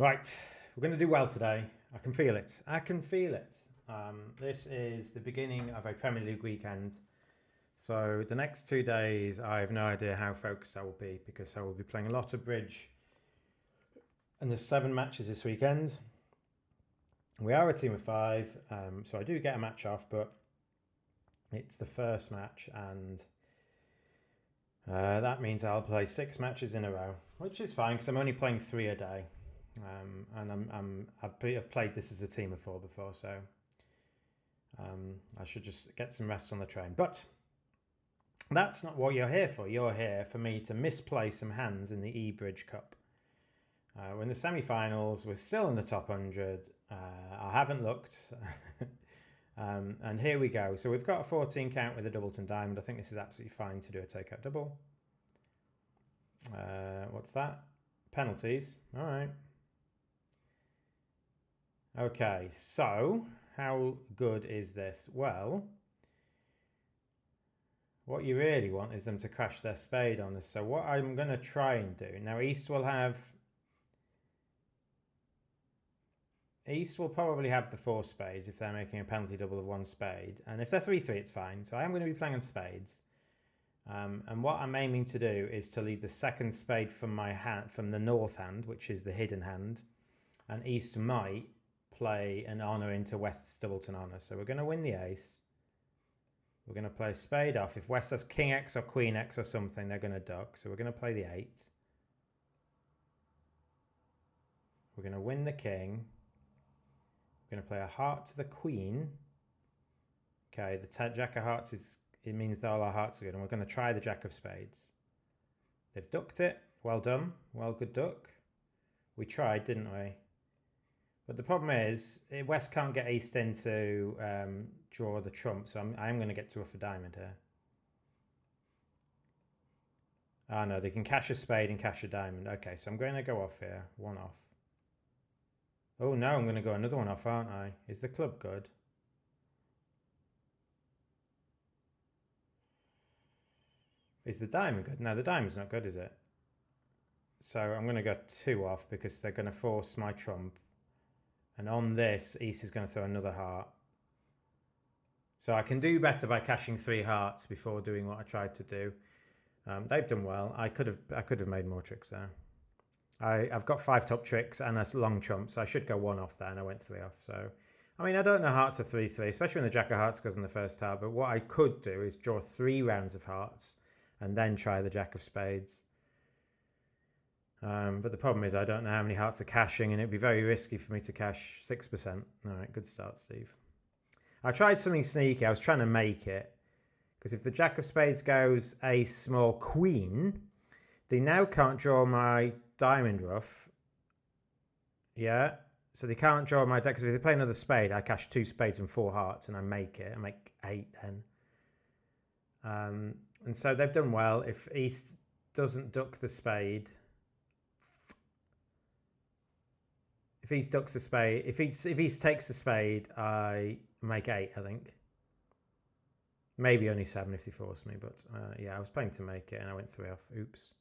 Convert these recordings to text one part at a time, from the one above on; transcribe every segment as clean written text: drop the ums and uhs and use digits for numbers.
Right, we're going to do well today. I can feel it. I can feel it. This is the beginning of a Premier League weekend. So the next 2 days, I have no idea how focused I will be because I will be playing a lot of bridge. And there's 7 matches this weekend. We are a team of 5, so I do get a match off, but it's the first match, and that means I'll play 6 matches in a row, which is fine because I'm only playing 3 a day. And I've played this as a team of 4 before, so I should just get some rest on the train. But that's not what you're here for. You're here for me to misplay some hands in the eBridge Cup. We're in the semi-finals. We're still in the top 100. I haven't looked. And here we go. So we've got a 14 count with a doubleton diamond. I think this is absolutely fine to do a takeout double. What's that? Penalties. All right. Okay, so how good is this? Well, what you really want is them to crash their spade on us. So what I'm going to try and do, now East will probably have the 4 spades if they're making a penalty double of 1 spade. And if they're 3-3, it's fine. So I am going to be playing on spades. And what I'm aiming to do is to lead the second spade from my hand, from the north hand, which is the hidden hand. And East might play an honour into West's doubleton honour. So we're going to win the ace. We're going to play spade off. If West has king X or queen X or something, they're going to duck. So we're going to play the 8. We're going to win the king. We're going to play a heart to the queen. Okay, the jack of hearts it means that all our hearts are good. And we're going to try the jack of spades. They've ducked it. Well done. Well, good duck. We tried, didn't we? But the problem is, West can't get East in to draw the trump, so I'm going to get to a for diamond here. Ah, no, they can cash a spade and cash a diamond. Okay, so I'm going to go off here. 1 off. Oh, no, I'm going to go another 1 off, aren't I? Is the club good? Is the diamond good? No, the diamond's not good, is it? So I'm going to go 2 off because they're going to force my trump. And on this, East is going to throw another heart. So I can do better by cashing 3 hearts before doing what I tried to do. They've done well. I could have made more tricks there. I've got 5 top tricks and a long trump, so I should go 1 off there, and I went 3 off. So, I mean, I don't know hearts are 3-3, especially when the jack of hearts goes on the first heart. But what I could do is draw 3 rounds of hearts and then try the jack of spades. But the problem is I don't know how many hearts are cashing, and it'd be very risky for me to cash 6%. All right, good start, Steve. I tried something sneaky. I was trying to make it, because if the jack of spades goes ace small queen, they now can't draw my diamond ruff. Yeah, so they can't draw my deck, because if they play another spade, I cash 2 spades and 4 hearts, and I make it. I make 8 then. And so they've done well. If East doesn't duck the spade, if East ducks the spade, if East takes the spade, I make 8, I think. Maybe only 7 if they force me, but yeah, I was playing to make it and I went 3 off. Oops.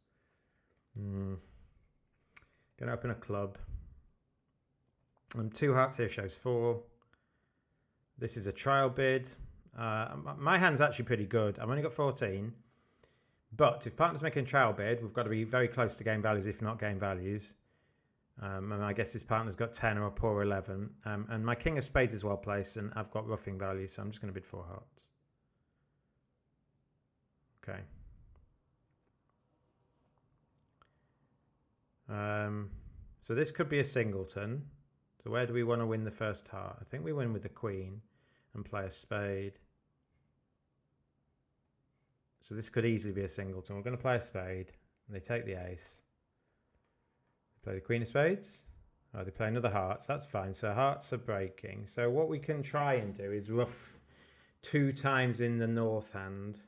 Gonna open a club. 2 hearts here shows 4. This is a trial bid. My hand's actually pretty good. I've only got 14. But if partner's making a trial bid, we've got to be very close to game values, if not game values. And I guess his partner's got 10 or a poor 11. And my king of spades is well placed, and I've got roughing value, so I'm just going to bid 4 hearts. Okay. So this could be a singleton. So where do we want to win the first heart? I think we win with the queen and play a spade. So this could easily be a singleton. We're going to play a spade, and they take the ace. Play the queen of spades. Oh, they play another heart. So that's fine. So hearts are breaking. So what we can try and do is ruff 2 times in the north hand.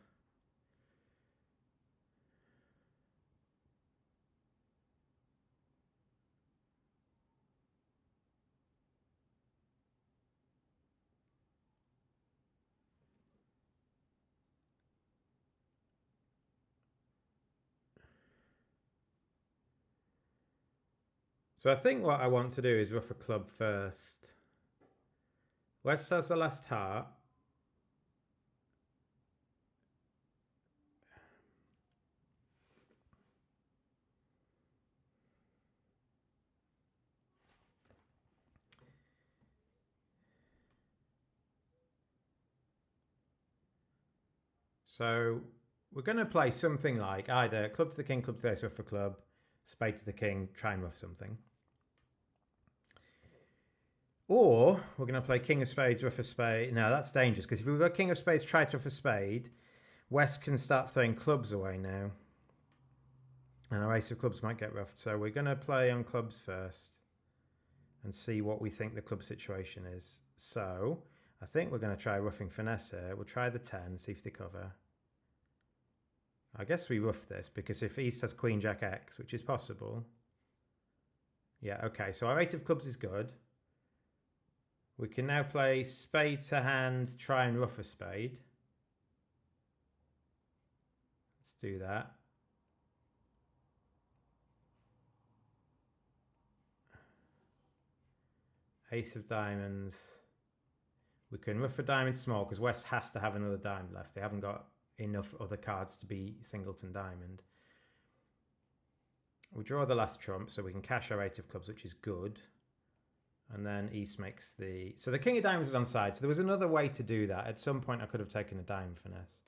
So I think what I want to do is ruff a club first. West has the last heart. So we're going to play something like either club to the king, club to the ace, ruff a club, spade to the king, try and ruff something. Or we're going to play king of spades, ruff a spade. No, that's dangerous because if we've got king of spades, try to ruff a spade, West can start throwing clubs away now. And our ace of clubs might get roughed. So we're going to play on clubs first and see what we think the club situation is. So I think we're going to try ruffing finesse here. We'll try the 10, see if they cover. I guess we ruff this because if East has Queen Jack X, which is possible. Yeah, okay. So our 8 of clubs is good. We can now play spade to hand, try and ruff a spade. Let's do that. Ace of diamonds. We can ruff a diamond small because West has to have another diamond left. They haven't got enough other cards to be singleton diamond. We draw the last trump so we can cash our 8 of clubs, which is good. And then East makes the... So the king of diamonds is on side. So there was another way to do that. At some point I could have taken a diamond finesse.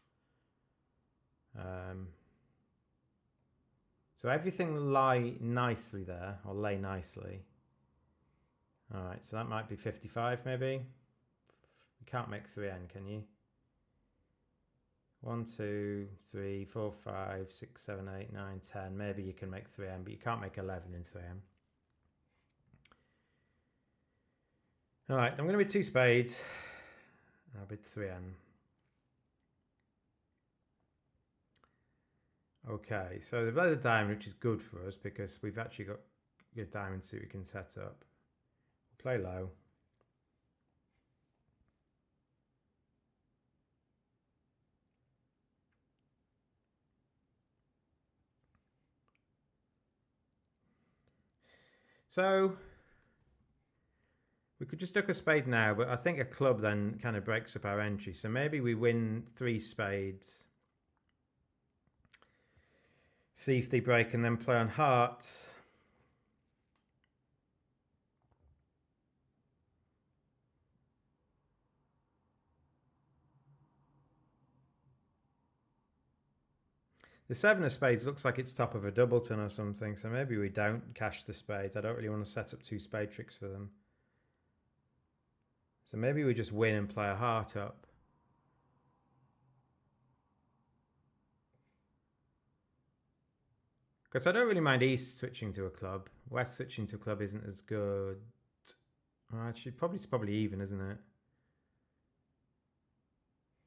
So everything lie nicely there, or lay nicely. All right, so that might be 55 maybe. You can't make 3N, can you? 1, 2, 3, 4, 5, 6, 7, 8, 9, 10. Maybe you can make 3M, but you can't make 11 in 3M. All right, I'm going to bid 2 spades. I'll bid 3M. Okay, so they've led a diamond, which is good for us because we've actually got a diamond suit we can set up. We'll play low. So we could just duck a spade now, but I think a club then kind of breaks up our entry. So maybe we win 3 spades. See if they break and then play on hearts. The 7 of spades looks like it's top of a doubleton or something, so maybe we don't cash the spades. I don't really want to set up 2 spade tricks for them. So maybe we just win and play a heart up. Because I don't really mind East switching to a club. West switching to a club isn't as good. Actually, it's probably even, isn't it?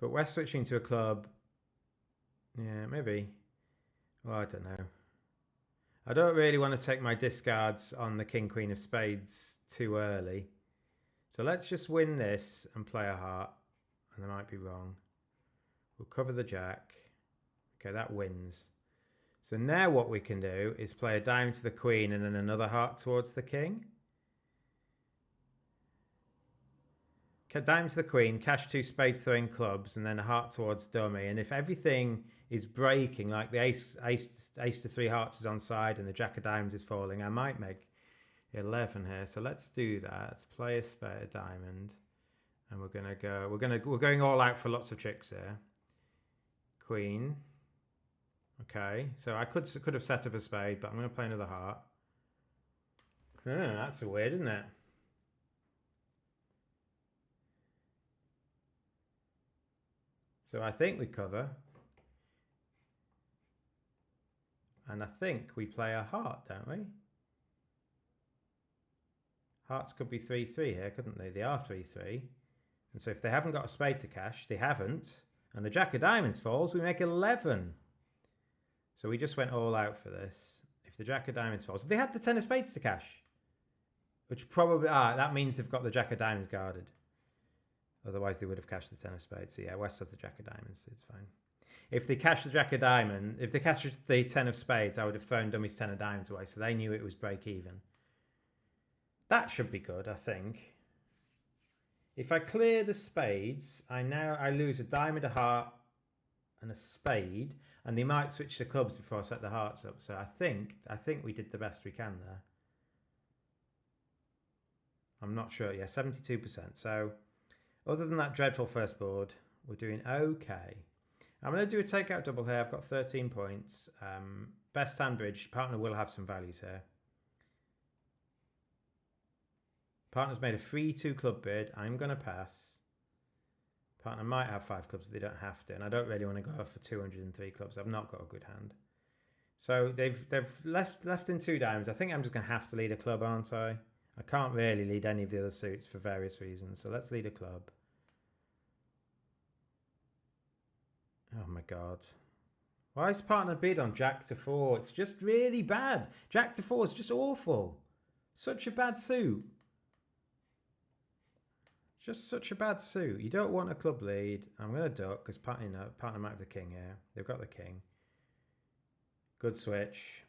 But West switching to a club, yeah, maybe. Well, I don't know. I don't really want to take my discards on the king, queen of spades too early. So let's just win this and play a heart. And I might be wrong. We'll cover the jack. Okay, that wins. So now what we can do is play a diamond to the queen and then another heart towards the king. Okay, diamond to the queen, cash 2 spades throwing clubs, and then a heart towards dummy. And if everything is breaking, like the ace to 3 hearts is on side and the jack of diamonds is falling, I might make 11 here. So let's do that. Let's play a spade, a diamond, and we're going all out for lots of tricks here. Queen. Okay, so I could have set up a spade, but I'm going to play another heart. That's weird, isn't it? So I think we cover. And I think we play a heart, don't we? Hearts could be 3-3 here, couldn't they? They are 3-3. And so if they haven't got a spade to cash, they haven't. And the jack of diamonds falls, we make 11. So we just went all out for this. If the jack of diamonds falls, they had the 10 of spades to cash. Which probably, that means they've got the jack of diamonds guarded. Otherwise they would have cashed the 10 of spades. So yeah, West has the jack of diamonds, it's fine. If they cashed the jack of diamond, if they cashed the 10 of spades, I would have thrown dummy's 10 of diamonds away. So they knew it was break even. That should be good, I think. If I clear the spades, I lose a diamond, a heart, and a spade, and they might switch the clubs before I set the hearts up. So I think we did the best we can there. I'm not sure. Yeah, 72%. So other than that dreadful first board, we're doing okay. I'm going to do a takeout double here. I've got 13 points. Best hand bridge. Partner will have some values here. Partner's made a free 2 club bid. I'm going to pass. Partner might have 5 clubs, but they don't have to. And I don't really want to go for 203 clubs. I've not got a good hand. So they've left in 2 diamonds. I think I'm just going to have to lead a club, aren't I? I can't really lead any of the other suits for various reasons. So let's lead a club. Oh my God. Why is partner bid on Jack to 4? It's just really bad. Jack to 4 is just awful. Such a bad suit. Just such a bad suit. You don't want a club lead. I'm going to duck because partner might have the king here. They've got the king. Good switch.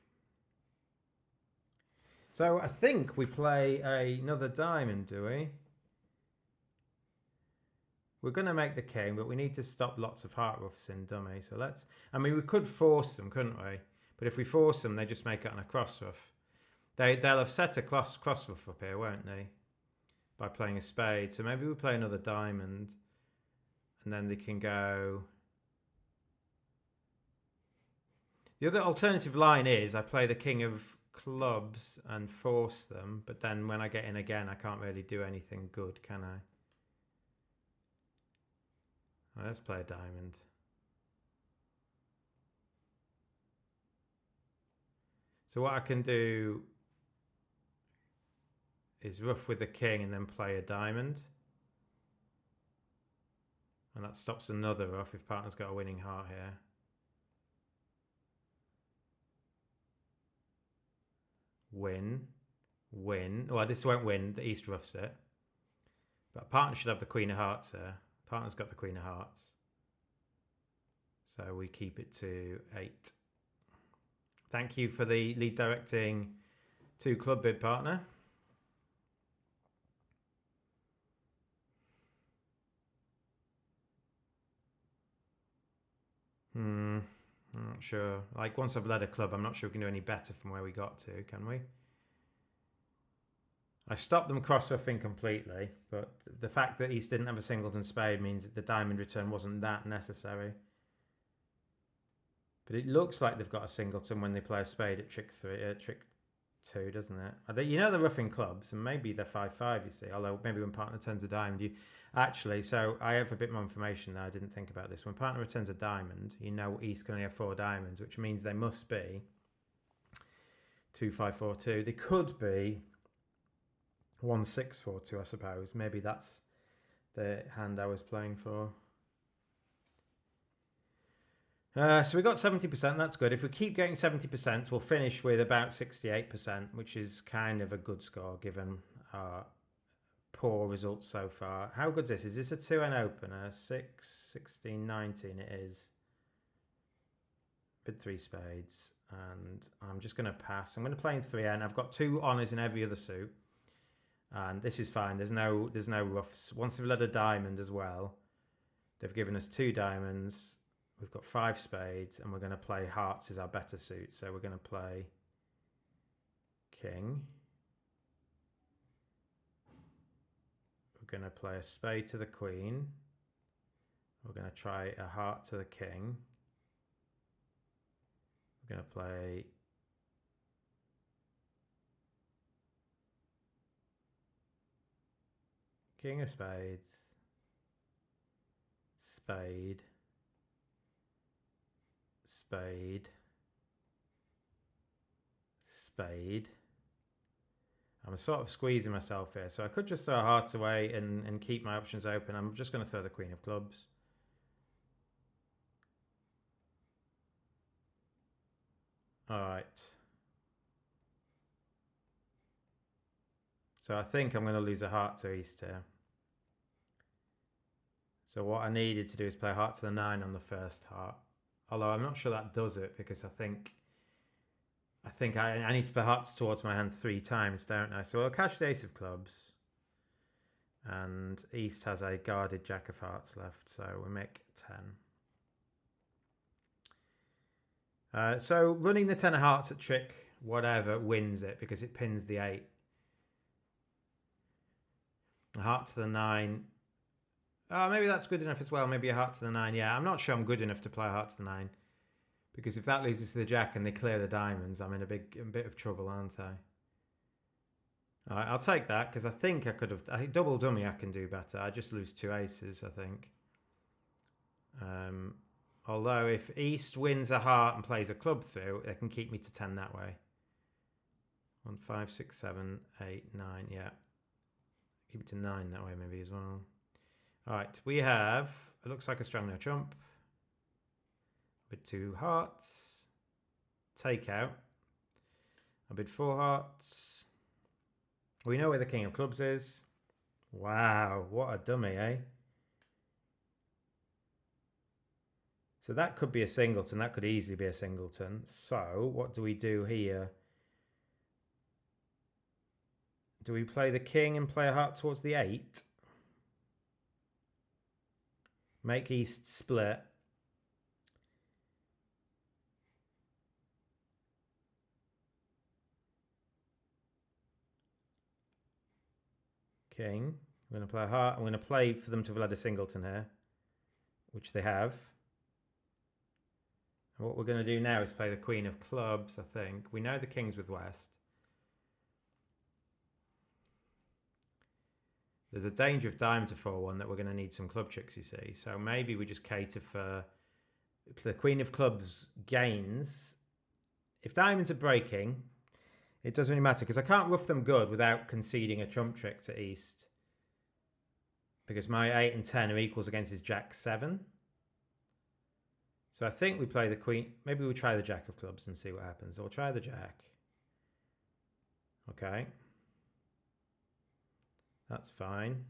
So I think we play another diamond, do we? We're going to make the king, but we need to stop lots of heart roughs in dummy. So let's... I mean, we could force them, couldn't we? But if we force them, they just make it on a cross ruff. They'll have set a cross ruff up here, won't they? By playing a spade. So maybe we play another diamond. And then they can go... The other alternative line is I play the king of clubs and force them. But then when I get in again, I can't really do anything good, can I? Well, let's play a diamond. So what I can do is ruff with the king and then play a diamond. And that stops another ruff if partner's got a winning heart here. Win. Well, this won't win. The East ruffs it. But partner should have the queen of hearts there. Partner's got the queen of hearts. So we keep it to 8. Thank you for the lead directing 2 club bid, partner. I'm not sure. Like, once I've led a club, I'm not sure we can do any better from where we got to, can we? I stopped them cross-ruffing completely, but the fact that East didn't have a singleton spade means that the diamond return wasn't that necessary. But it looks like they've got a singleton when they play a spade at trick 2, doesn't it? You know they're roughing clubs, and maybe they're 5-5, you see, although maybe when partner turns a diamond, you... Actually, so I have a bit more information now, I didn't think about this. When partner returns a diamond, you know East can only have 4 diamonds, which means they must be 2-5-4-2. They could be 1-6-4-2, I suppose. Maybe that's the hand I was playing for. So we got 70%, that's good. If we keep getting 70%, we'll finish with about 68%, which is kind of a good score given our poor results so far. How good is this? Is this a 2N opener? 6, 16, 19 it is. Bid 3 spades. And I'm just going to pass. I'm going to play in 3N. I've got 2 honours in every other suit. And this is fine. There's no roughs. Once they've led a diamond as well, they've given us 2 diamonds. We've got 5 spades, and we're going to play hearts as our better suit. So we're going to play king. We're going to play a spade to the queen. We're going to try a heart to the king. We're going to play king of spades, spade, spade, spade. I'm sort of squeezing myself here, so I could just throw a heart away and keep my options open. I'm just going to throw the queen of clubs. All right. So I think I'm going to lose a heart to East here. So what I needed to do is play a heart to the 9 on the first heart. Although I'm not sure that does it, because I think I think I need to put hearts towards my hand 3 times, don't I? So I'll cash the ace of clubs. And East has a guarded jack of hearts left, so we make 10. So running the 10 of hearts at trick, whatever, wins it because it pins the 8. A heart to the 9. Oh, maybe that's good enough as well. Maybe a heart to the 9. Yeah, I'm not sure I'm good enough to play a heart to the 9. Because if that loses to the jack and they clear the diamonds, I'm in a bit of trouble, aren't I? All right, I'll take that because I think I could have... I think double dummy I can do better. I just lose 2 aces, I think. Although if East wins a heart and plays a club through, they can keep me to 10 that way. 1, 5, 6, 7, 8, 9, yeah. Keep it to 9 that way maybe as well. All right, we have... It looks like a strong no trump. Bid 2 hearts. Take out. I bid 4 hearts. We know where the king of clubs is. Wow, what a dummy, eh? So that could be a singleton. That could easily be a singleton. So what do we do here? Do we play the king and play a heart towards the 8? Make East split. King. I'm going to play a heart. I'm going to play for them to have led a singleton here, which they have. And what we're going to do now is play the queen of clubs, I think. We know the king's with West. There's a danger of diamond to 4-1 that we're going to need some club tricks, you see. So maybe we just cater for the queen of clubs gains. If diamonds are breaking, it doesn't really matter because I can't rough them good without conceding a trump trick to East. Because my 8 and 10 are equals against his jack 7. So I think we play the queen. Maybe we try the jack of clubs and see what happens. Or try the jack. Okay. That's fine.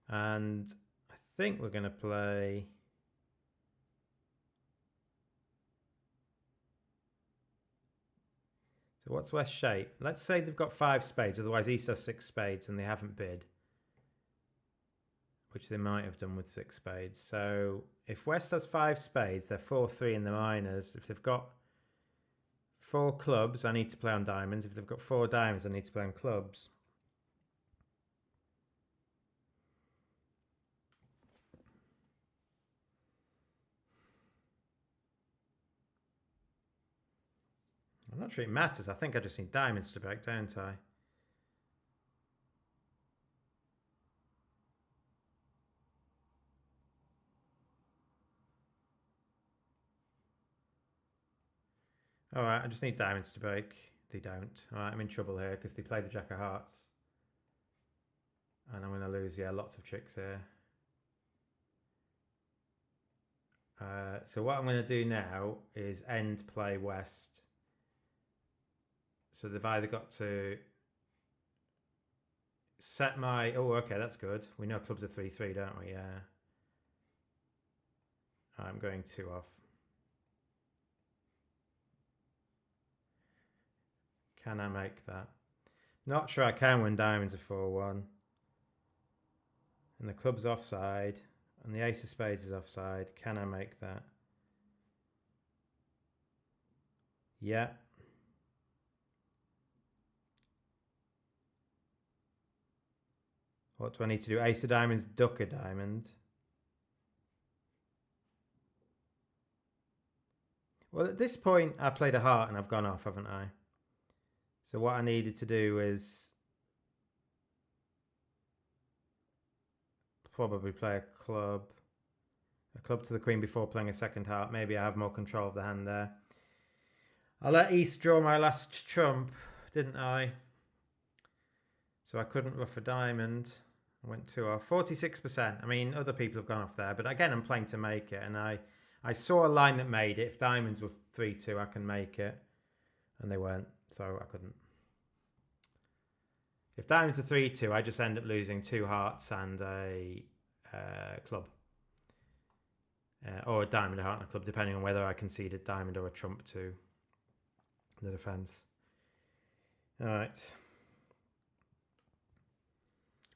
And I think we're going to play... So what's West's shape? Let's say they've got 5 spades, otherwise East has 6 spades and they haven't bid. Which they might have done with 6 spades. So if West has 5 spades, they're 4-3 in the minors. If they've got 4 clubs, I need to play on diamonds. If they've got 4 diamonds, I need to play on clubs. I'm not sure it matters. I think I just need diamonds to break, don't I? Alright, I just need diamonds to break. They don't. Alright, I'm in trouble here because they play the jack of hearts. And I'm going to lose, yeah, lots of tricks here. So what I'm going to do now is end play West. So they've either got to set my... Oh, okay, that's good. We know clubs are 3-3, don't we? Yeah. I'm going 2 off. Can I make that? Not sure I can when diamonds are 4-1. And the club's offside. And the ace of spades is offside. Can I make that? Yeah. What do I need to do? Ace of diamonds, duck a diamond. Well, at this point, I played a heart and I've gone off, haven't I? So what I needed to do is probably play a club to the queen before playing a second heart. Maybe I have more control of the hand there. I let East draw my last trump, didn't I? So I couldn't ruff a diamond. I went 2 off. 46%. I mean, other people have gone off there, but again, I'm playing to make it. And I saw a line that made it. If diamonds were 3-2, I can make it. And they weren't, so I couldn't. If diamonds are 3-2, I just end up losing 2 hearts and a club. Or a diamond, a heart and a club, depending on whether I conceded diamond or a trump 2. the defence. All right.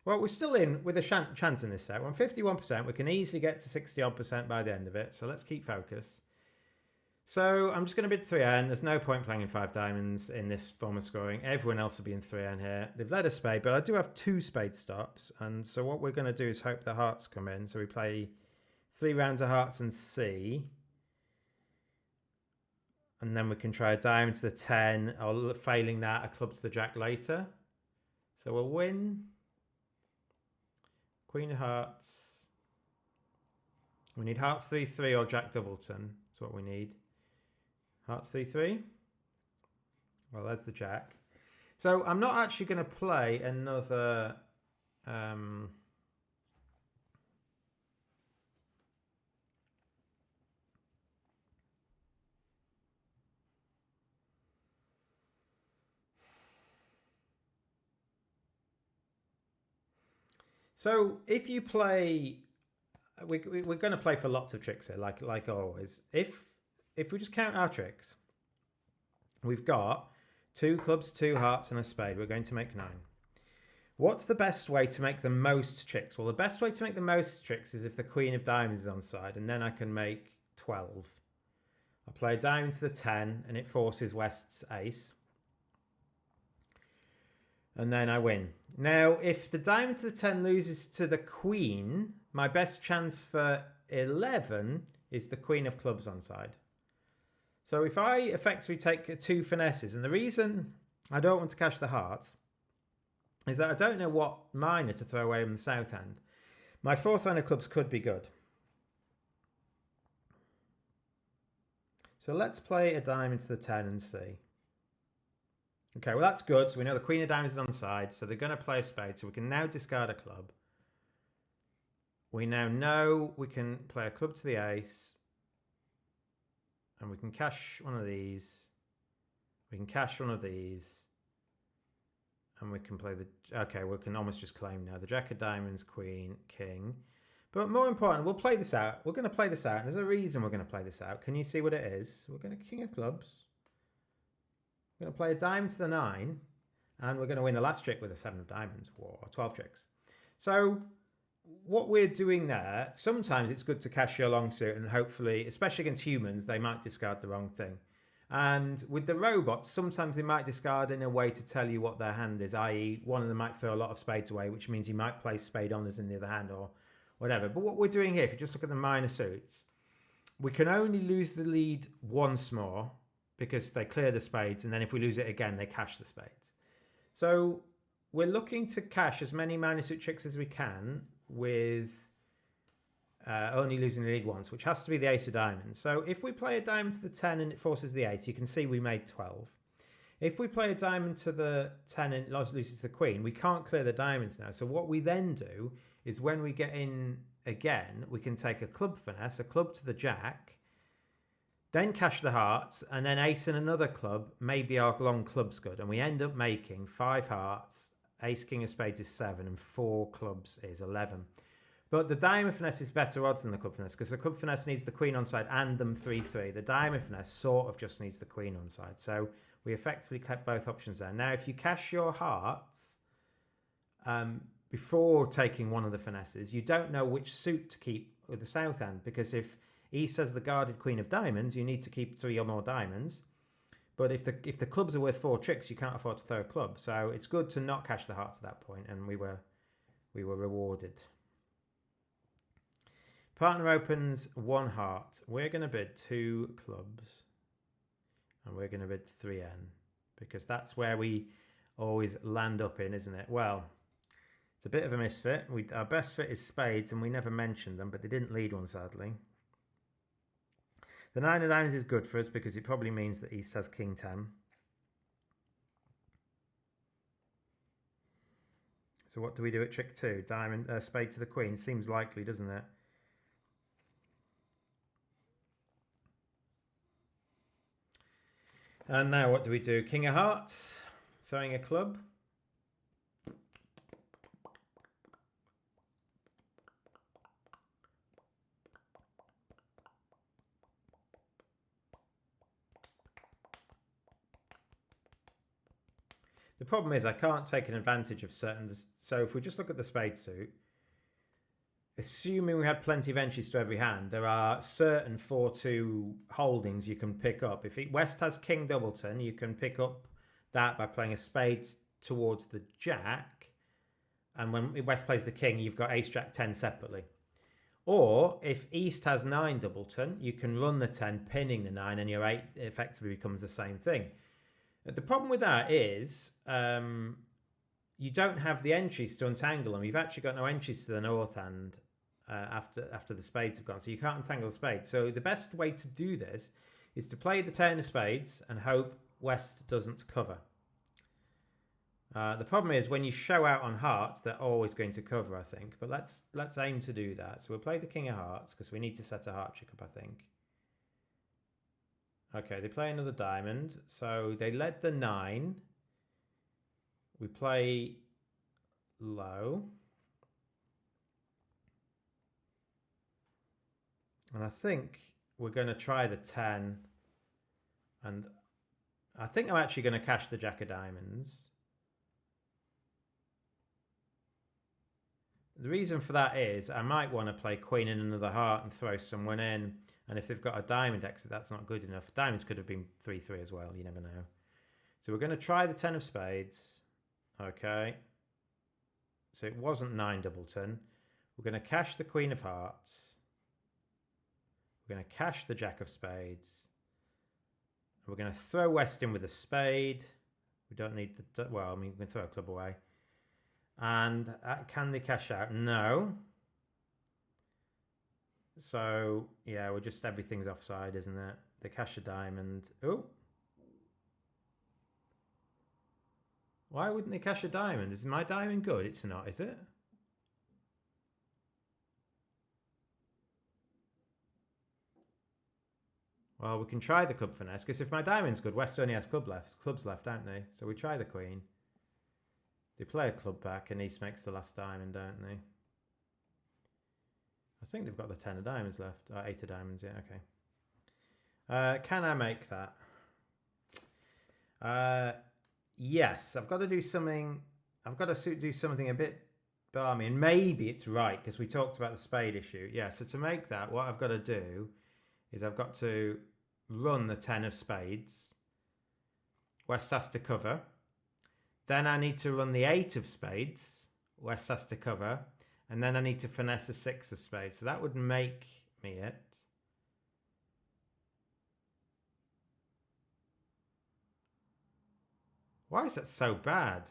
Well, we're still in with a chance in this set. We're on 51%. We can easily get to 60-odd% by the end of it. So let's keep focused. So I'm just going to bid 3N. There's no point playing in 5 diamonds in this form of scoring. Everyone else will be in 3N here. They've led a spade, but I do have 2 spade stops. And so what we're going to do is hope the hearts come in. So we play 3 rounds of hearts and C. And then we can try a diamond to the 10, or failing that, a club to the jack later. So we'll win. Queen of hearts. We need hearts 3-3 or jack doubleton. That's what we need. Hearts 3-3. Well, there's the jack. So I'm not actually going to play another... So if you play, we're going to play for lots of tricks here, like always. If we just count our tricks, we've got 2 clubs, 2 hearts, and a spade. We're going to make 9. What's the best way to make the most tricks? Well, the best way to make the most tricks is if the queen of diamonds is on side, and then I can make 12. I play a diamond to the 10, and it forces West's ace. And then I win. Now, if the diamond to the 10 loses to the queen, my best chance for 11 is the queen of clubs on side. So if I effectively take 2 finesses, and the reason I don't want to cash the hearts is that I don't know what minor to throw away on the south hand. My 4th line of clubs could be good. So let's play a diamond to the 10 and see. Okay, well that's good. So we know the queen of diamonds is on side. So they're going to play a spade. So we can now discard a club. We now know we can play a club to the ace. And we can cash one of these. We can cash one of these. And we can play the... Okay, we can almost just claim now. The jack of diamonds, queen, king. But more important, we'll play this out. We're going to play this out. And there's a reason we're going to play this out. Can you see what it is? We're going to king of clubs. We're going to play a diamond to the 9, and we're going to win the last trick with a 7 of diamonds, or 12 tricks. So what we're doing there, sometimes it's good to cash your long suit, and hopefully, especially against humans, they might discard the wrong thing. And with the robots, sometimes they might discard in a way to tell you what their hand is, i.e. one of them might throw a lot of spades away, which means he might place spade honors in the other hand or whatever. But what we're doing here, if you just look at the minor suits, we can only lose the lead once more, because they clear the spades, and then if we lose it again, they cash the spades. So we're looking to cash as many minor suit tricks as we can with only losing the lead once, which has to be the ace of diamonds. So if we play a diamond to the 10 and it forces the ace, you can see we made 12. If we play a diamond to the 10 and it loses the queen, we can't clear the diamonds now. So what we then do is when we get in again, we can take a club finesse, a club to the jack, then cash the hearts, and then ace and another club. Maybe our long club's good. And we end up making 5 hearts, ace, king of spades is 7, and 4 clubs is 11. But the diamond finesse is better odds than the club finesse, because the club finesse needs the queen on side and them 3-3. The diamond finesse sort of just needs the queen on side. So we effectively kept both options there. Now, if you cash your hearts before taking one of the finesses, you don't know which suit to keep with the south hand, because if East has the guarded queen of diamonds, you need to keep 3 or more diamonds. But if the clubs are worth 4 tricks, you can't afford to throw a club. So it's good to not cash the hearts at that point, and we were rewarded. Partner opens 1 heart. We're going to bid 2 clubs, and we're going to bid 3N, because that's where we always land up in, isn't it? Well, it's a bit of a misfit. Our best fit is spades, and we never mentioned them, but they didn't lead one, sadly. The 9 of diamonds is good for us because it probably means that East has king 10. So what do we do at trick 2? Diamond, spade to the queen. Seems likely, doesn't it? And now what do we do? King of hearts, throwing a club. The problem is I can't take an advantage of certain... So if we just look at the spade suit, assuming we had plenty of entries to every hand, there are certain 4-2 holdings you can pick up. If West has King Doubleton, you can pick up that by playing a spade towards the Jack. And when West plays the King, you've got Ace Jack 10 separately. Or if East has 9 Doubleton, you can run the 10, pinning the 9, and your 8 effectively becomes the same thing. The problem with that is you don't have the entries to untangle them. You've actually got no entries to the north hand after the spades have gone, so you can't untangle the spades. So the best way to do this is to play the 10 of spades and hope West doesn't cover. The problem is when you show out on hearts, they're always going to cover, I think. But let's aim to do that. So we'll play the King of Hearts because we need to set a heart trick up, I think. Okay, they play another diamond. So they led the 9. We play low. And I think we're going to try the 10. And I think I'm actually going to cash the Jack of Diamonds. The reason for that is I might want to play Queen in another heart and throw someone in. And if they've got a diamond exit, that's not good enough. Diamonds could have been 3-3 as well. You never know. So we're going to try the 10 of spades. Okay. So it wasn't 9 Doubleton. We're going to cash the Queen of Hearts. We're going to cash the Jack of Spades. We're going to throw West in with a spade. We don't need the... Well, I mean, we can throw a club away. And can they cash out? No. So, yeah, we're just... Everything's offside, isn't it? They cash a diamond. Oh. Why wouldn't they cash a diamond? Is my diamond good? It's not, is it? Well, we can try the club finesse, because if my diamond's good, West only has clubs left, don't they? So we try the Queen. They play a club back, and East makes the last diamond, don't they? I think they've got the 10 of diamonds left. 8 of diamonds, yeah, okay. Can I make that? Yes, I've got to do something. I've got to do something a bit balmy, and maybe it's right, because we talked about the spade issue. Yeah, so to make that, what I've got to do is I've got to run the 10 of spades. West has to cover. Then I need to run the 8 of spades. West has to cover. And then I need to finesse the 6 of spades. So that would make me it. Why is that so bad?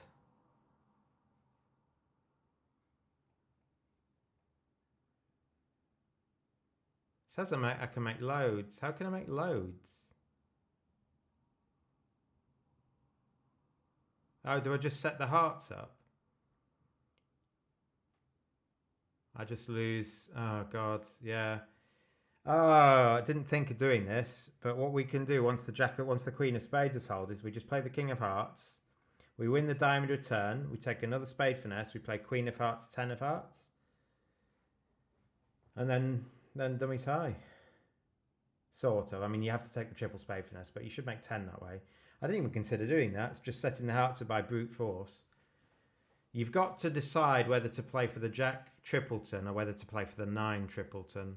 It says I can make loads. How can I make loads? Oh, do I just set the hearts up? I just lose. Oh, God. Yeah. Oh, I didn't think of doing this. But what we can do once the Queen of Spades is held is we just play the King of Hearts. We win the diamond return. We take another spade finesse. We play Queen of Hearts, 10 of Hearts. And then dummy tie. Sort of. I mean, you have to take the triple spade finesse, but you should make 10 that way. I didn't even consider doing that. It's just setting the hearts up by brute force. You've got to decide whether to play for the Jack Tripleton or whether to play for the 9 Tripleton.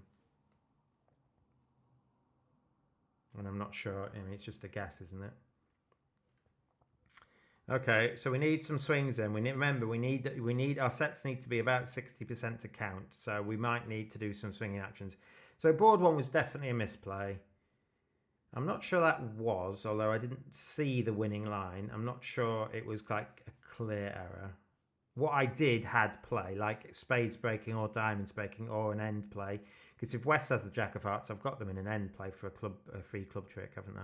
And I'm not sure. I mean, it's just a guess, isn't it? Okay, so we need some swings in. Remember, we need our sets need to be about 60% to count. So we might need to do some swinging actions. So board 1 was definitely a misplay. I'm not sure that was, although I didn't see the winning line. I'm not sure it was like a clear error. What I did had play, like spades breaking or diamonds breaking or an end play. Because if West has the Jack of Hearts, I've got them in an end play for a free club trick, haven't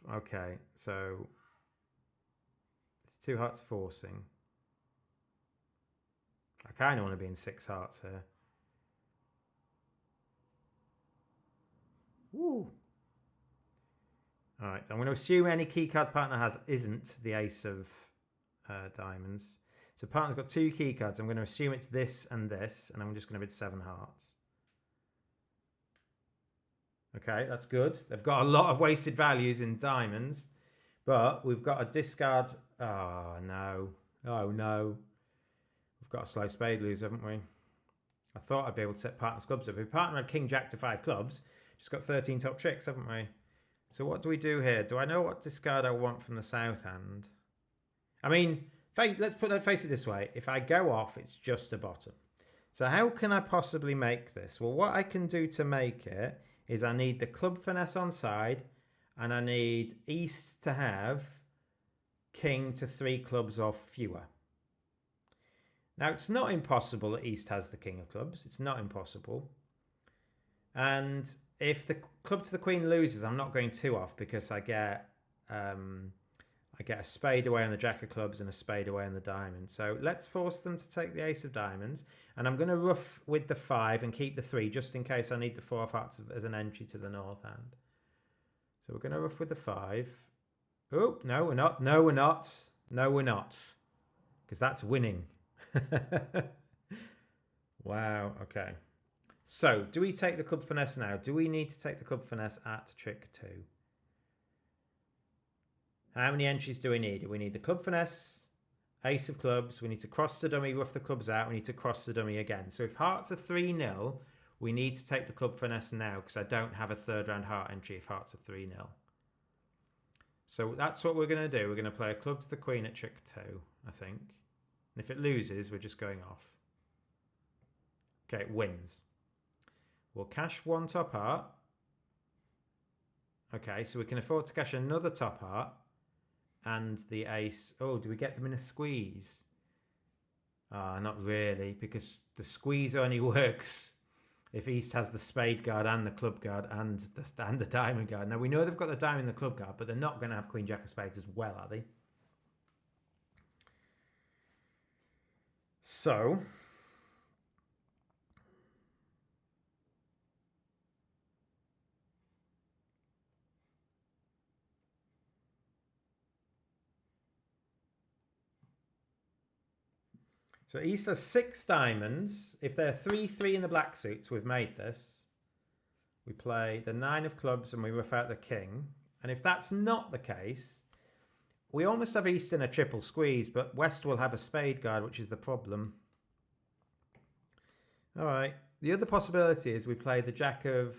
I? Okay, so it's 2 hearts forcing. I kind of want to be in 6 hearts here. Woo. All right, I'm going to assume any keycard partner has isn't the ace of diamonds. So partner's got 2 keycards. I'm going to assume it's this, and I'm just going to bid 7 hearts. Okay, that's good. They've got a lot of wasted values in diamonds, But we've got a discard. Oh, no. Oh, no. We've got a slow spade lose, haven't we? I thought I'd be able to set partner's clubs up. If partner had king, jack to 5 clubs, just got 13 top tricks, haven't we? So what do we do here? Do I know what discard I want from the south hand? I mean, let's face it this way. If I go off, it's just a bottom. So how can I possibly make this? Well, what I can do to make it is I need the club finesse on side, and I need East to have king to 3 clubs or fewer. Now, it's not impossible that East has the king of clubs. It's not impossible. And if the club to the queen loses, I'm not going 2 off because I get a spade away on the jack of clubs and a spade away on the diamond. So let's force them to take the ace of diamonds. And I'm going to ruff with the 5 and keep the 3 just in case I need the 4 of hearts as an entry to the north hand. So we're going to ruff with the 5. Oh, no, we're not. No, we're not. No, we're not. Because that's winning. Wow, okay. So, do we take the club finesse now? Do we need to take the club finesse at trick 2? How many entries do we need? We need the club finesse, ace of clubs. We need to cross the dummy, rough the clubs out. We need to cross the dummy again. So if hearts are 3-0, we need to take the club finesse now because I don't have a 3rd round heart entry if hearts are 3-0. So that's what we're going to do. We're going to play a club to the queen at trick 2, I think. And if it loses, we're just going off. Okay, it wins. We'll cash 1 top heart. Okay, so we can afford to cash another top heart. And the ace. Oh, do we get them in a squeeze? Not really, because the squeeze only works if East has the spade guard and the club guard and the diamond guard. Now, we know they've got the diamond and the club guard, but they're not going to have queen, jack of spades as well, are they? So, East has 6 diamonds. If they're 3-3 in the black suits, we've made this. We play the 9 of clubs and we rough out the king. And if that's not the case, we almost have East in a triple squeeze, but West will have a spade guard, which is the problem. All right. The other possibility is we play the jack of...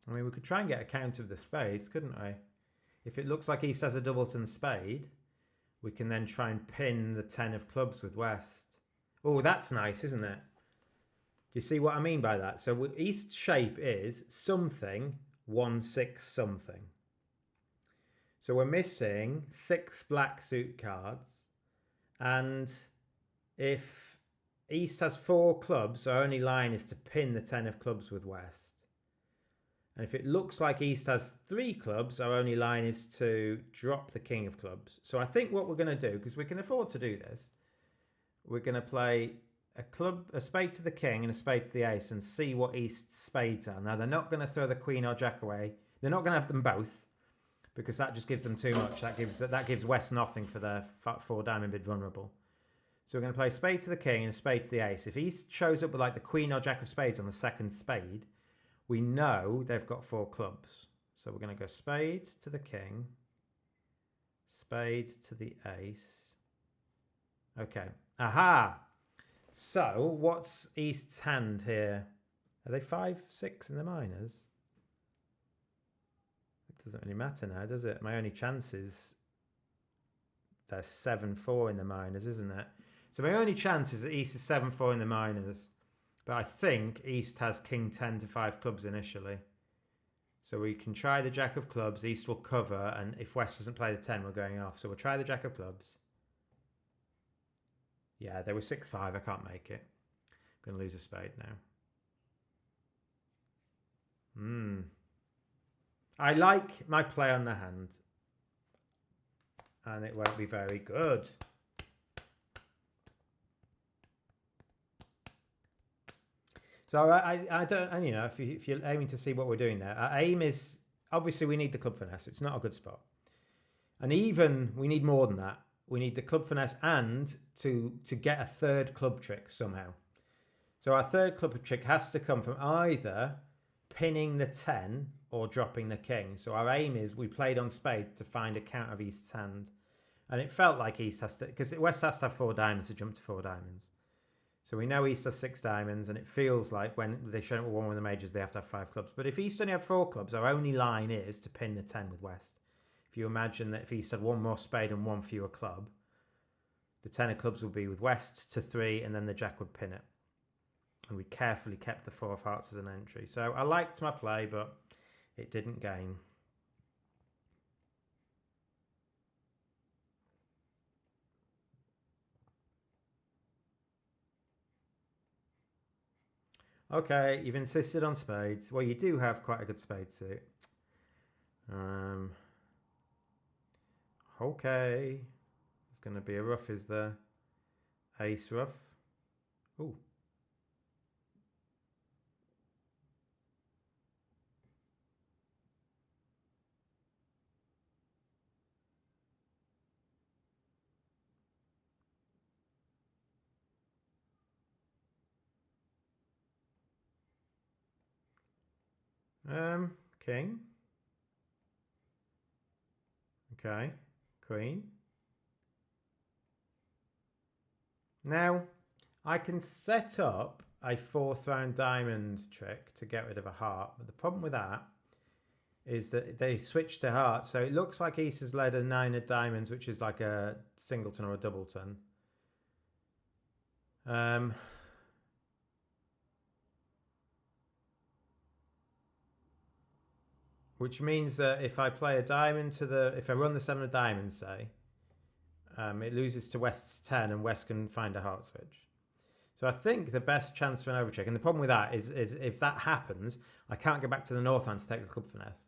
I mean, we could try and get a count of the spades, couldn't we? If it looks like East has a doubleton spade, we can then try and pin the 10 of clubs with West. Oh, that's nice, isn't it? Do you see what I mean by that? So East's shape is something, 1-6 something. So we're missing 6 black suit cards. And if East has 4 clubs, our only line is to pin the 10 of clubs with West. And if it looks like East has 3 clubs, our only line is to drop the king of clubs. So I think what we're going to do, because we can afford to do this, we're going to play a spade to the king and a spade to the ace and see what East's spades are. Now, they're not going to throw the queen or jack away. They're not going to have them both because that just gives them too much. That gives West nothing for their 4 diamond bid vulnerable. So we're going to play a spade to the king and a spade to the ace. If East shows up with like the queen or jack of spades on the second spade, we know they've got 4 clubs. So we're going to go spade to the king, spade to the ace. Okay. Aha! So what's East's hand here? Are they 5-6 in the minors? It doesn't really matter now, does it? My only chance is they're 7-4 in the minors, isn't it? So my only chance is that East is 7-4 in the minors. But I think East has king 10 to 5 clubs initially. So we can try the jack of clubs. East will cover. And if West doesn't play the 10, we're going off. So we'll try the jack of clubs. Yeah, they were 6-5. I can't make it. I'm going to lose a spade now. I like my play on the hand. And it won't be very good. So I don't, and you know, if you're aiming to see what we're doing there, our aim is, obviously we need the club finesse. It's not a good spot. And even, we need more than that. We need the club finesse and to get a 3rd club trick somehow. So our third club trick has to come from either pinning the 10 or dropping the king. So our aim is we played on spades to find a count of East's hand. And it felt like East has to, because West has to have 4 diamonds to jump to 4 diamonds. So we know East has 6 diamonds, and it feels like when they show up with one of the majors, they have to have 5 clubs. But if East only have 4 clubs, our only line is to pin the 10 with West. If you imagine that if East had 1 more spade and 1 fewer club, the 10 of clubs would be with West to 3, and then the Jack would pin it. And we carefully kept the 4 of hearts as an entry. So I liked my play, but it didn't gain. Okay, you've insisted on spades. Well, you do have quite a good spade suit. Okay. It's going to be a ruff, is there? Ace ruff. Ooh. King. Okay. Queen. Now, I can set up a 4th round diamond trick to get rid of a heart, but the problem with that is that they switched to hearts. So it looks like East has led a 9 of diamonds, which is like a singleton or a doubleton. Which means that if I play a diamond to if I run the 7 of diamonds, say, it loses to West's 10 and West can find a heart switch. So I think the best chance for an overcheck, and the problem with that is if that happens, I can't get back to the north hand to take the club finesse.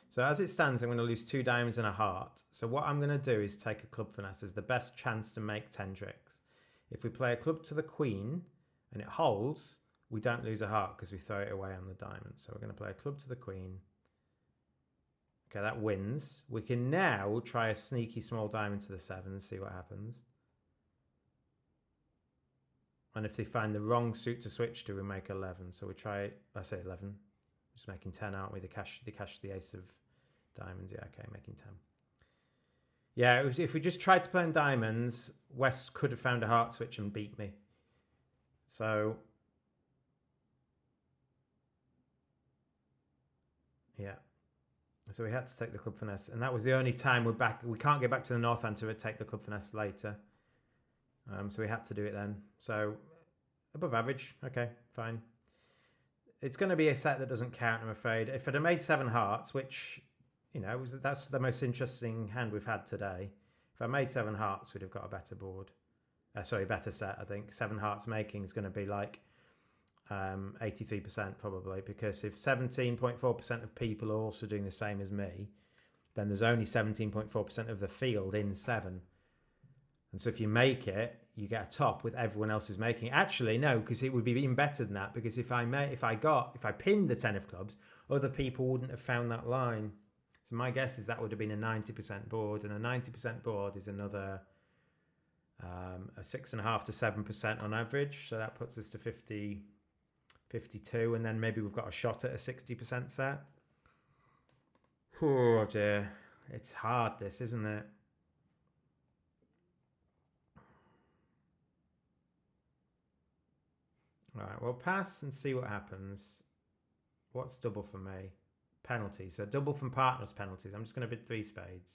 So as it stands, I'm going to lose 2 diamonds and a heart. So what I'm going to do is take a club finesse as the best chance to make 10 tricks. If we play a club to the queen and it holds, we don't lose a heart because we throw it away on the diamond. So we're going to play a club to the queen. Okay, that wins. We can now try a sneaky small diamond to the 7 and see what happens. And if they find the wrong suit to switch to, we make 11. So we try, I say 11. Just making 10, aren't we? They cash the ace of diamonds. Yeah, okay, making 10. Yeah, if we just tried to play in diamonds, West could have found a heart switch and beat me. So, yeah. So we had to take the club finesse, and that was the only time we're back. We can't get back to the north hand to take the club finesse later. So we had to do it then. So above average, okay, fine. It's going to be a set that doesn't count, I'm afraid. If I'd have made 7 hearts, which, you know, that's the most interesting hand we've had today. If I made 7 hearts, we'd have got a better board. Better set, I think. 7 hearts making is going to be like 83% probably, because if 17.4% of people are also doing the same as me, then there's only 17.4% of the field in 7. And so if you make it, you get a top with everyone else is making it. Actually, no, because it would be even better than that, because if I pinned the 10 of clubs, other people wouldn't have found that line. So my guess is that would have been a 90% board, and a 90% board is another a 6.5 to 7% on average. So that puts us to 50, 52, and then maybe we've got a shot at a 60% set. Oh dear, it's hard this, isn't it? Right, well, pass and see what happens. What's double for me? Penalties. So double from partners penalties. I'm just going to bid 3 spades.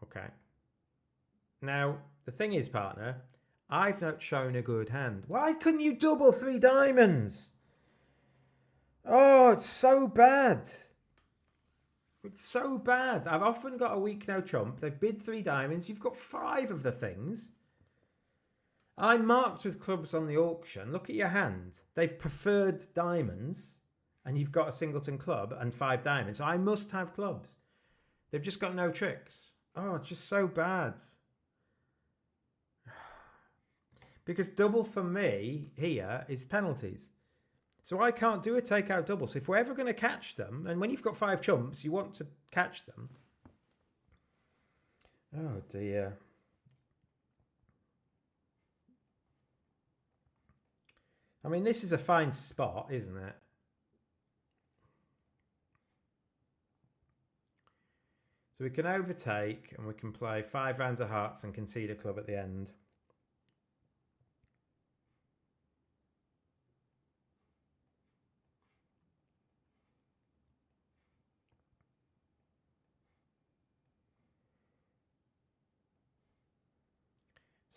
Okay. Now, the thing is, partner, I've not shown a good hand. Why couldn't you double 3 diamonds? Oh, it's so bad. It's so bad. I've often got a weak no trump. They've bid 3 diamonds. You've got 5 of the things. I marked with clubs on the auction. Look at your hand. They've preferred diamonds, and you've got a singleton club and 5 diamonds. So I must have clubs. They've just got no tricks. Oh, it's just so bad. Because double for me here is penalties. So I can't do a takeout double. So if we're ever going to catch them, and when you've got 5 chumps, you want to catch them. Oh dear. I mean, this is a fine spot, isn't it? So we can overtake and we can play 5 rounds of hearts and concede a club at the end.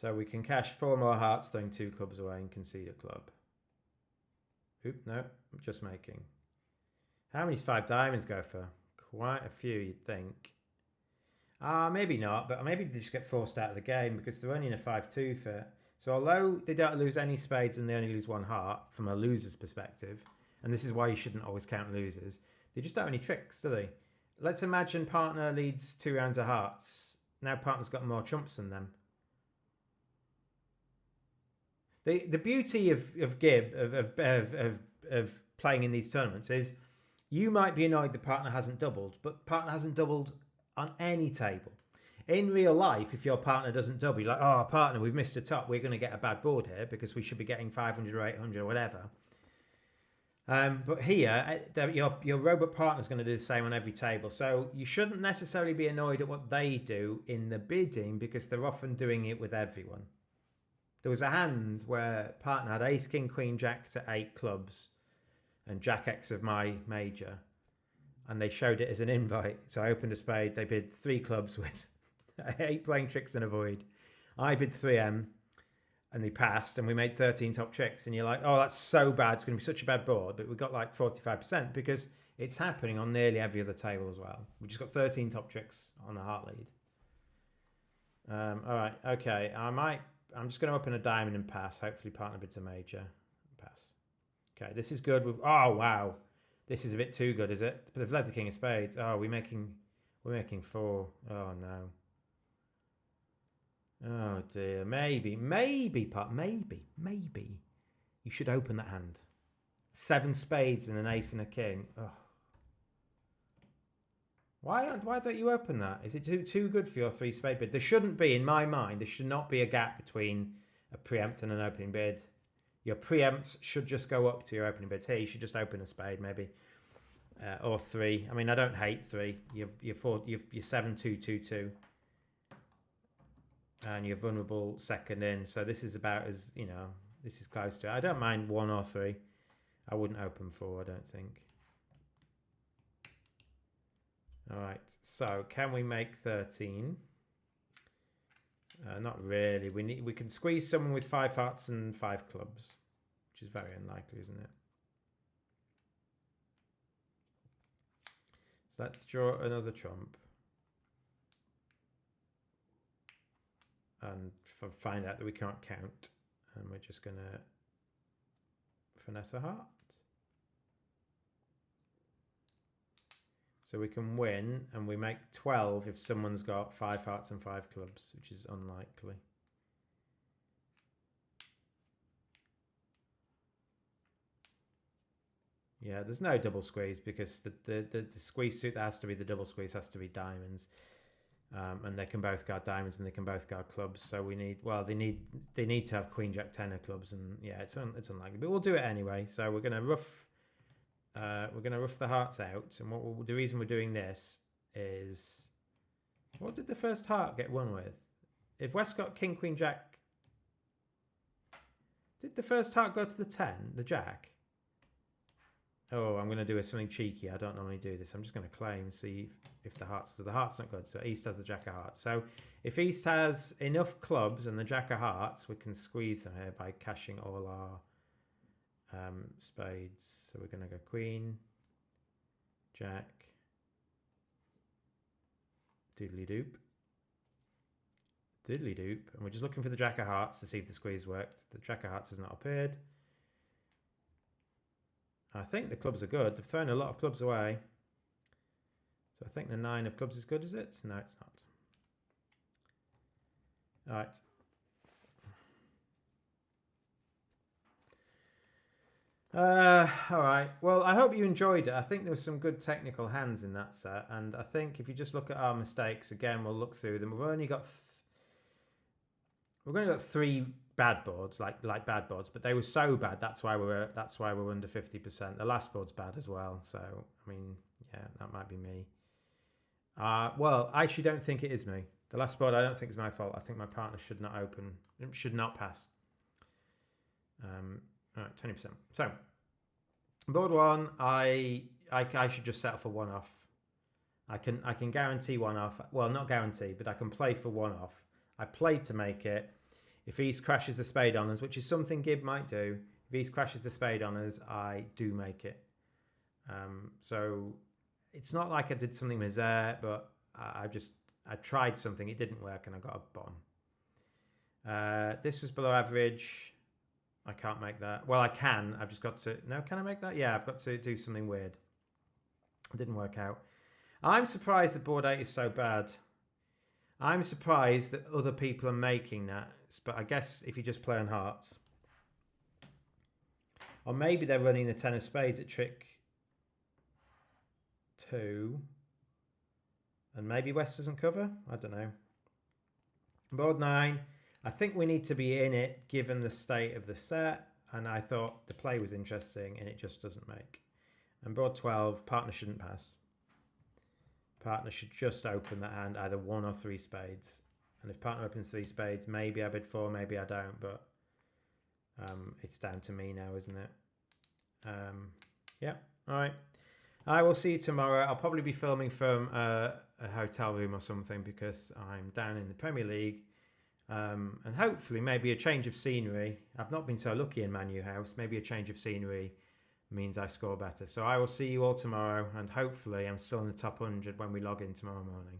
So we can cash 4 more hearts, throwing 2 clubs away and concede a club. Oop, no, I'm just making. How many 5 diamonds go for? Quite a few, you'd think. Maybe not, but maybe they just get forced out of the game because they're only in a 5-2 fit. So although they don't lose any spades and they only lose 1 heart from a loser's perspective, and this is why you shouldn't always count losers, they just don't have any tricks, do they? Let's imagine partner leads 2 rounds of hearts. Now partner's got more trumps than them. The beauty of Gib, of playing in these tournaments is you might be annoyed the partner hasn't doubled, but partner hasn't doubled on any table. In real life, if your partner doesn't double, you're like, oh, partner, we've missed a top. We're going to get a bad board here because we should be getting 500 or 800 or whatever. But here, your robot partner's going to do the same on every table. So you shouldn't necessarily be annoyed at what they do in the bidding because they're often doing it with everyone. There was a hand where partner had ace, king, queen, jack to 8 clubs and jack X of my major. And they showed it as an invite. So I opened a spade. They bid 3 clubs with 8 playing tricks and a void. I bid 3M and they passed and we made 13 top tricks. And you're like, oh, that's so bad. It's going to be such a bad board. But we got like 45% because it's happening on nearly every other table as well. We just got 13 top tricks on a heart lead. All right. Okay. I'm just going to open a diamond and pass. Hopefully partner bids a major. Pass. Okay. This is good. Oh, wow. This is a bit too good, is it? But they've led the king of spades. Oh, we're making 4. Oh no. Oh dear. Maybe you should open that hand. 7 spades and an ace and a king. Oh. Why don't you open that? Is it too good for your 3 spade bid? There shouldn't be, in my mind, there should not be a gap between a preempt and an opening bid. Your preempts should just go up to your opening bids. Here, you should just open a spade, maybe, or 3. I mean, I don't hate 3. You're 7-2-2-2, and you're vulnerable second in. So this is about as this is close to it. I don't mind 1 or 3. I wouldn't open 4. I don't think. All right. So can we make 13? Not really. We can squeeze someone with 5 hearts and 5 clubs, which is very unlikely, isn't it? So let's draw another trump and find out that we can't count, and we're just gonna finesse a heart. So we can win, and we make 12 if someone's got 5 hearts and 5 clubs, which is unlikely. Yeah, there's no double squeeze because the squeeze suit that has to be the double squeeze has to be diamonds, and they can both guard diamonds and they can both guard clubs. So we need they need to have queen jack 10 of clubs, and yeah, it's unlikely, but we'll do it anyway. So we're gonna rough the hearts out, and the reason we're doing this is, what did the first heart get won with? If West got king, queen, jack, did the first heart go to the 10, the jack? Oh, I'm going to do something cheeky. I don't normally do this. I'm just going to claim, see if the heart's not good. So East has the jack of hearts. So if East has enough clubs and the jack of hearts, we can squeeze them here by cashing all our spades. So we're going to go queen, jack, doodly doop, and we're just looking for the jack of hearts to see if the squeeze worked. The jack of hearts has not appeared. I think the clubs are good. They've thrown a lot of clubs away, so I think the 9 of clubs is good, is it? No, it's not. All right. All right. Well, I hope you enjoyed it. I think there were some good technical hands in that set, and I think if you just look at our mistakes again, we'll look through them. We've only got 3 bad boards, like bad boards, but they were so bad. That's why we're under 50%. The last board's bad as well. So I mean, yeah, that might be me. Well, I actually don't think it is me. The last board I don't think is my fault. I think my partner should not pass. All right, 20%. So board one, I should just settle for one off. I can guarantee one off. Well, not guarantee, but I can play for one off. I played to make it. If East crashes the spade on us, which is something Gib might do, if East crashes the spade on us, I do make it. So it's not like I did something misère, but I tried something. It didn't work, and I got a bottom. This was below average. I can't make that. Well, I can. I've just got to... No, can I make that? Yeah, I've got to do something weird. It didn't work out. I'm surprised that board 8 is so bad. I'm surprised that other people are making that. But I guess if you just play on hearts. Or maybe they're running the 10 of spades at trick 2. And maybe West doesn't cover. I don't know. Board 9. I think we need to be in it given the state of the set. And I thought the play was interesting and it just doesn't make. And board 12, partner shouldn't pass. Partner should just open that hand, either 1 or 3 spades. And if partner opens 3 spades, maybe I bid 4, maybe I don't. But it's down to me now, isn't it? Yeah, all right. I will see you tomorrow. I'll probably be filming from a hotel room or something because I'm down in the Premier League. And hopefully maybe a change of scenery. I've not been so lucky in Man U House. Maybe a change of scenery means I score better. So I will see you all tomorrow, and hopefully I'm still in the top 100 when we log in tomorrow morning.